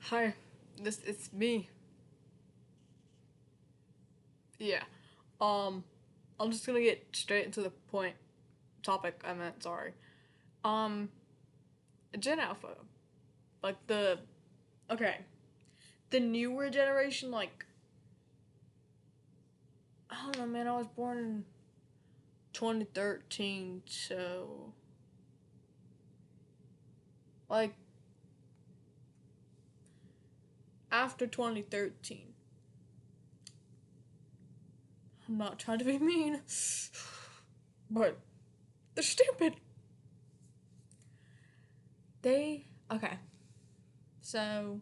Hi, this it's me. Yeah. Um, I'm just gonna get straight into the point. Topic I meant. Sorry. Um, Gen Alpha, like okay, the newer generation. Like I don't know, man. I was born in 2013, so like after 2013. I'm not trying to be mean, but they're stupid. They okay. So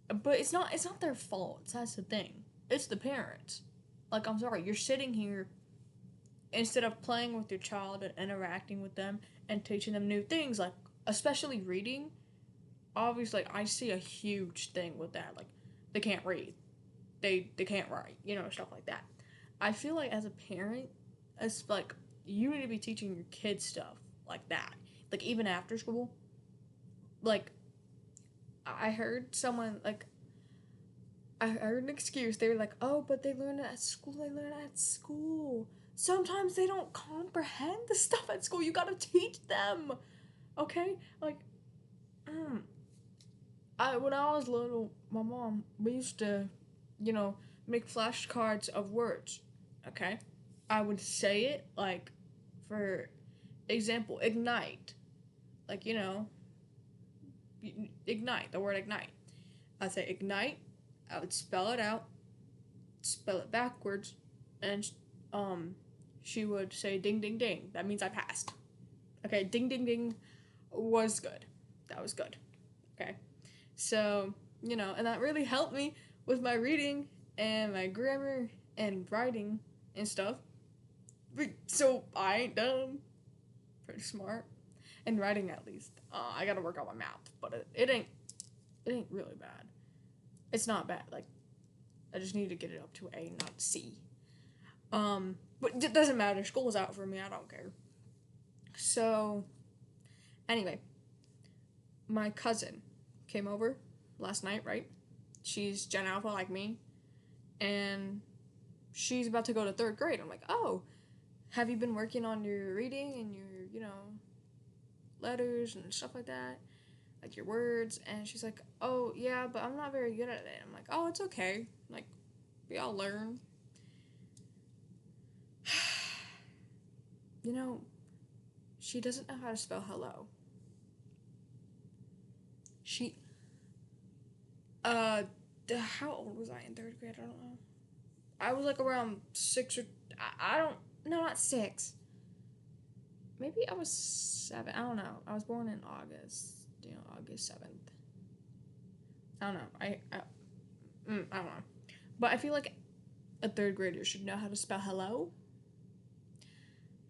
but it's not their fault. That's the thing. It's the parents. Like I'm sorry, you're sitting here instead of playing with your child and interacting with them and teaching them new things, like especially reading. Obviously, I see a huge thing with that. Like they can't read, they can't write, stuff like that. I feel like as a parent, it's like you need to be teaching your kids stuff like that. Like even after school, like I heard someone like I heard an excuse. They were like, "Oh, but they learn it at school. They learn it at school. Sometimes they don't comprehend the stuff at school. You gotta teach them, okay? Like, mm. I when I was little, my mom we used to, you know, make flashcards of words. Okay, I would say it like, for example, ignite. Like ignite the word ignite. I'd say ignite. I would spell it out, spell it backwards, and um, she would say ding ding ding. That means I passed. Okay, ding ding ding was good. That was good. Okay, so and that really helped me with my reading and my grammar and writing and stuff. So I ain't dumb. Pretty smart. And writing at least. I gotta work on my math, but it ain't really bad. It's not bad. Like I just need to get it up to A, not C. But it doesn't matter. School's out for me. I don't care. So, anyway, my cousin came over last night, right? She's Gen Alpha like me, and she's about to go to third grade. I'm like, oh, have you been working on your reading and your, letters and stuff like that? Like your words? And she's like, oh, yeah, but I'm not very good at it. I'm like, oh, it's okay. Like, we all learn. You know, she doesn't know how to spell hello. She Uh, how old was I in third grade? I don't know. I was like around six or I don't no, not six. Maybe I was seven. I don't know. I was born in August. August 7th. I don't know. I don't know. But I feel like a third grader should know how to spell hello.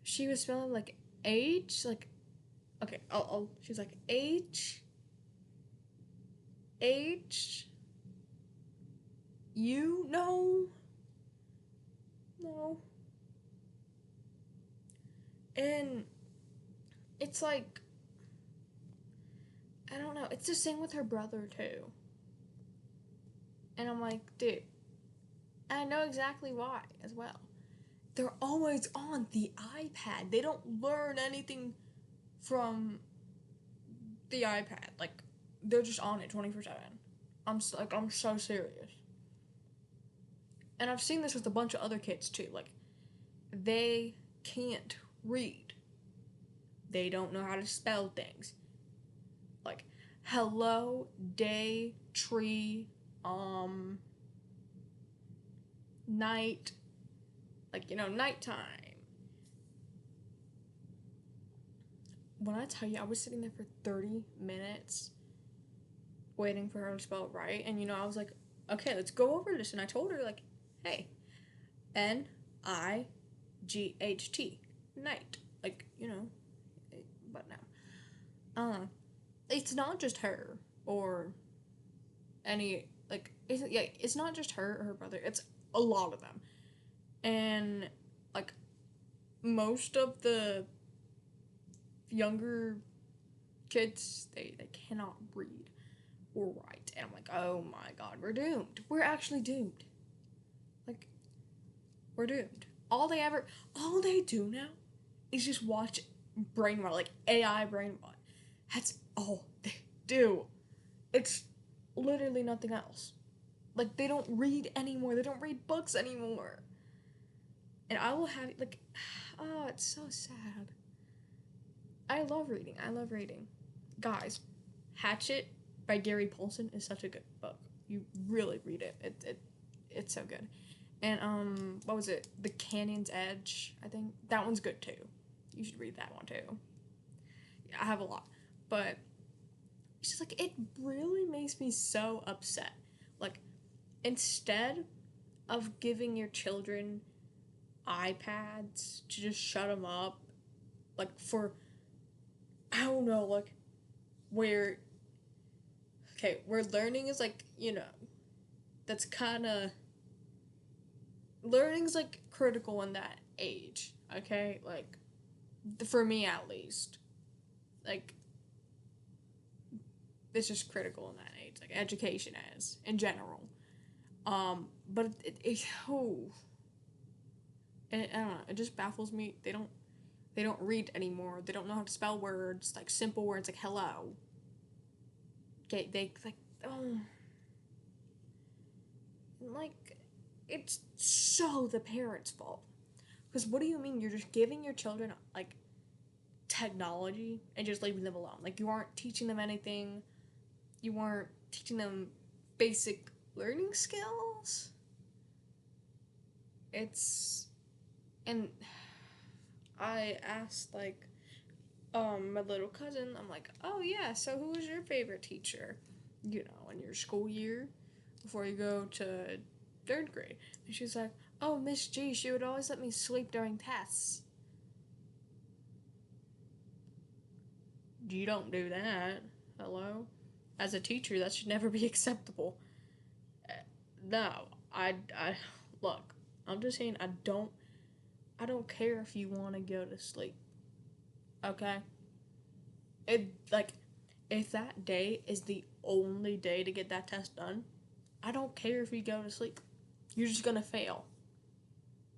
She was spelling like H, like okay. She's like H U no, and it's like I don't know. It's the same with her brother too. And I'm like, dude, I know exactly why as well. They're always on the iPad. They don't learn anything from the iPad. Like they're just on it 24/7. I'm so serious. And I've seen this with a bunch of other kids too. Like they can't read. They don't know how to spell things. Like hello, day, tree, night, like nighttime. When I tell you, I was sitting there for 30 minutes waiting for her to spell it right, and I was like, okay, let's go over this. And I told her, like, hey, Night, night, like but no, it's not just her or any like it's not just her or her brother. It's a lot of them, and like most of the younger kids, they cannot read. or right. And I'm like, oh my god, we're doomed. We're actually doomed. Like, we're doomed. All they do now is just watch brain rot, like AI brain rot. That's all they do. It's literally nothing else. Like, they don't read anymore. They don't read books anymore. And I will have, like, oh, it's so sad. I love reading. I love reading. Guys, Hatchet by Gary Paulson is such a good book. You really read it. It's so good. And what was it? The Canyon's Edge, I think. That one's good too. You should read that one too. Yeah, I have a lot. But it's just like, it really makes me so upset. Like, instead of giving your children iPads to just shut them up, like, for, I don't know, like, where, okay, where learning is, like, that's kind of, learning's, like, critical in that age, okay? Like, for me at least. Like, it's just critical in that age, like, education is, in general. But I don't know, it just baffles me. They don't read anymore. They don't know how to spell words, like, simple words, like, hello. Okay, like, it's so the parents' fault. Because what do you mean you're just giving your children, like, technology and just leaving them alone? Like, you aren't teaching them anything. You aren't teaching them basic learning skills. And I asked, like, my little cousin, I'm like, oh yeah, so who was your favorite teacher, in your school year before you go to 3rd grade? And she's like, oh, Miss G, she would always let me sleep during tests. You don't do that. Hello? As a teacher, that should never be acceptable. No, look, I'm just saying, I don't care if you want to go to sleep. Okay? If that day is the only day to get that test done, I don't care if you go to sleep. You're just gonna fail.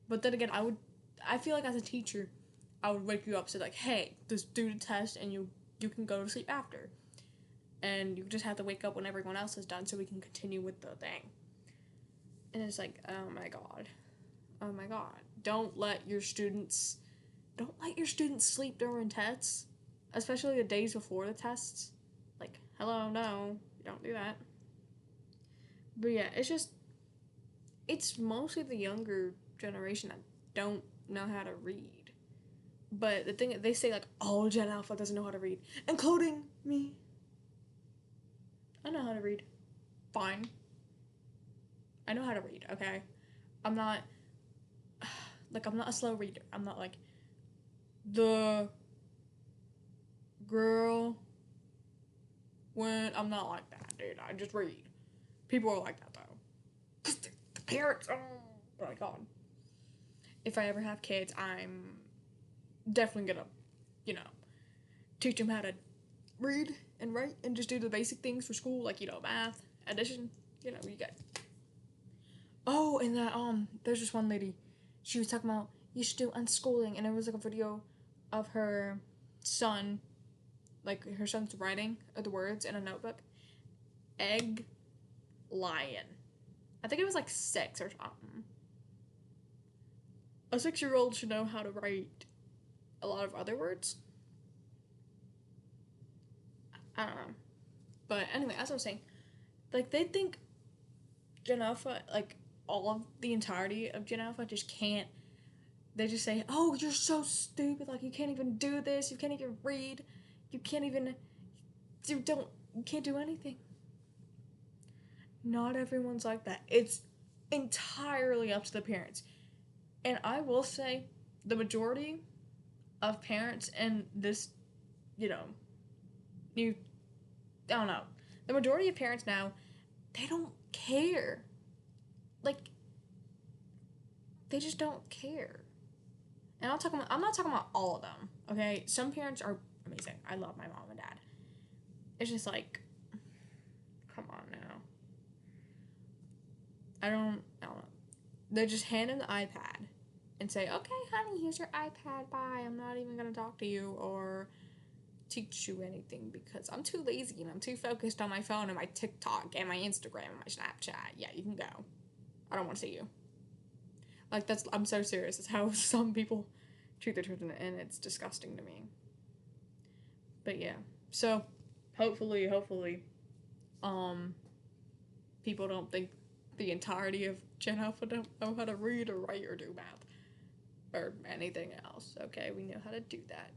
But then again, I feel like as a teacher, I would wake you up, say like, hey, just do the test and you can go to sleep after. And you just have to wake up when everyone else is done so we can continue with the thing. And it's like, oh my god. Oh my god. Don't let your students sleep during tests, especially the days before the tests. Like, hello, no, don't do that. But yeah, it's mostly the younger generation that don't know how to read. But the thing, they say, like, all Gen Alpha doesn't know how to read, including me. I know how to read. Fine. I know how to read, okay? I'm not a slow reader. I'm not like, the girl I'm not like that, dude. I just read. People are like that, though. Because the parents, oh my god. If I ever have kids, I'm definitely gonna, teach them how to read and write and just do the basic things for school, like, math, addition, you get. Oh, and that, there's just one lady, she was talking about, you should do unschooling, and it was, like, a video of her son, like, her son's writing the words in a notebook. Egg lion. I think it was, like, 6 or something. A 6-year-old should know how to write a lot of other words. I don't know. But anyway, as I was saying, like, they think Gen Alpha, like, all of the entirety of Gen Alpha just can't. They just say, oh, you're so stupid, like, you can't even do this, you can't even read, you can't even, you can't do anything. Not everyone's like that. It's entirely up to the parents. And I will say, the majority of parents in this, new, I don't know, the majority of parents now, they don't care. Like, they just don't care. And I'm not talking about all of them, okay? Some parents are amazing. I love my mom and dad. It's just like, I don't know. They just hand him the iPad and say, okay, honey, here's your iPad, bye. I'm not even gonna talk to you or teach you anything because I'm too lazy and I'm too focused on my phone and my TikTok and my Instagram and my Snapchat. Yeah, you can go. I don't want to see you. Like, I'm so serious. It's how some people treat their children, and it's disgusting to me. But yeah, so hopefully, people don't think the entirety of Gen Alpha don't know how to read or write or do math or anything else. Okay, we know how to do that.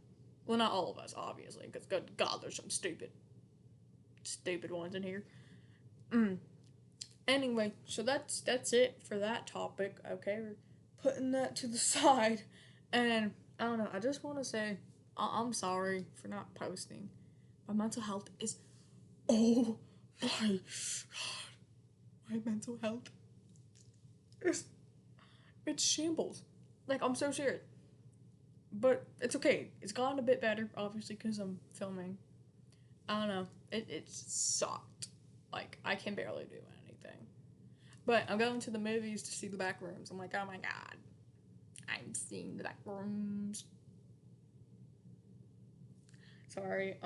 Well, not all of us, obviously, because good God, there's some stupid ones in here. Anyway, so that's it for that topic. Okay, we're putting that to the side, and I don't know. I just want to say I'm sorry for not posting. My mental health is oh my God. My mental health is it's shambles. Like I'm so serious. But it's okay. It's gotten a bit better, obviously, because I'm filming. I don't know. It sucked. Like, I can barely do anything. But I'm going to the movies to see the back rooms. I'm like, oh my God. I'm seeing the back rooms. Sorry.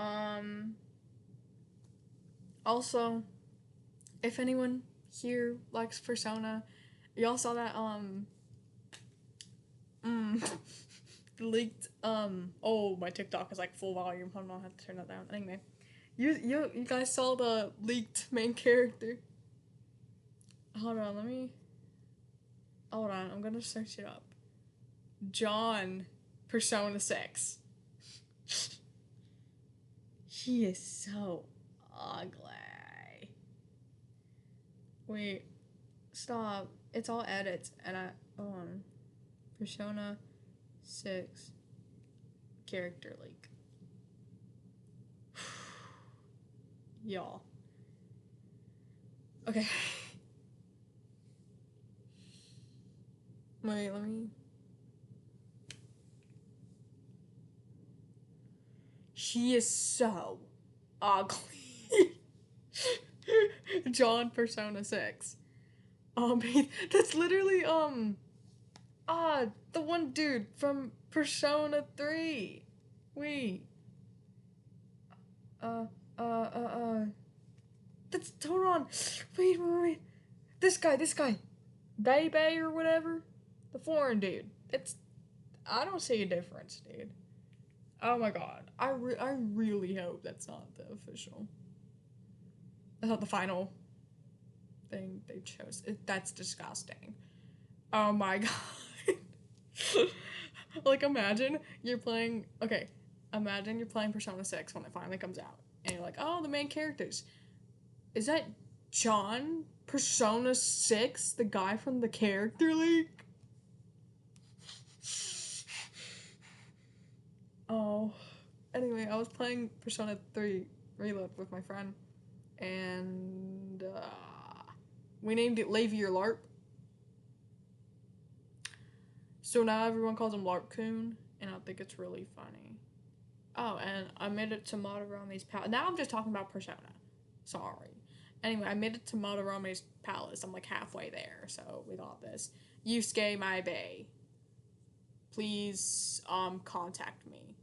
Also, if anyone here likes Persona, y'all saw that, leaked, oh, my TikTok is like full volume. Hold on, I have to turn that down. Anyway. You guys saw the leaked main character? Hold on, I'm gonna search it up. John, Persona 6. He is so ugly. Wait, stop. It's all edits, and Persona 6 character leak. Y'all. Okay. Wait, let me. He is so ugly. John Persona 6. That's literally, the one dude from Persona 3. Wait. Hold on. Wait. This guy. Bebe or whatever. The foreign dude. I don't see a difference, dude. Oh my God. I really hope that's not the official. That's not the final thing they chose. That's disgusting. Oh my God. Like, imagine you're playing Persona 6 when it finally comes out. And you're like, oh, the main characters. Is that John Persona 6? The guy from the character leak? Oh. Anyway, I was playing Persona 3 Reload with my friend. And, we named it Lavy or LARP. So now everyone calls him LARP-kun, and I think it's really funny. Oh, and I made it to Madarame's palace. Now I'm just talking about Persona. Sorry. Anyway, I made it to Madarame's palace. I'm like halfway there, so we got this. Yusuke, my bae. Please, contact me.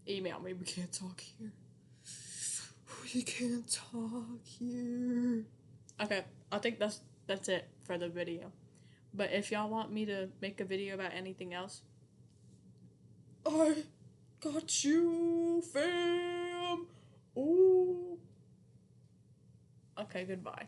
Email me. We can't talk here. We can't talk here. Okay, I think that's it for the video. But if y'all want me to make a video about anything else, I got you, fam. Ooh. Okay, goodbye.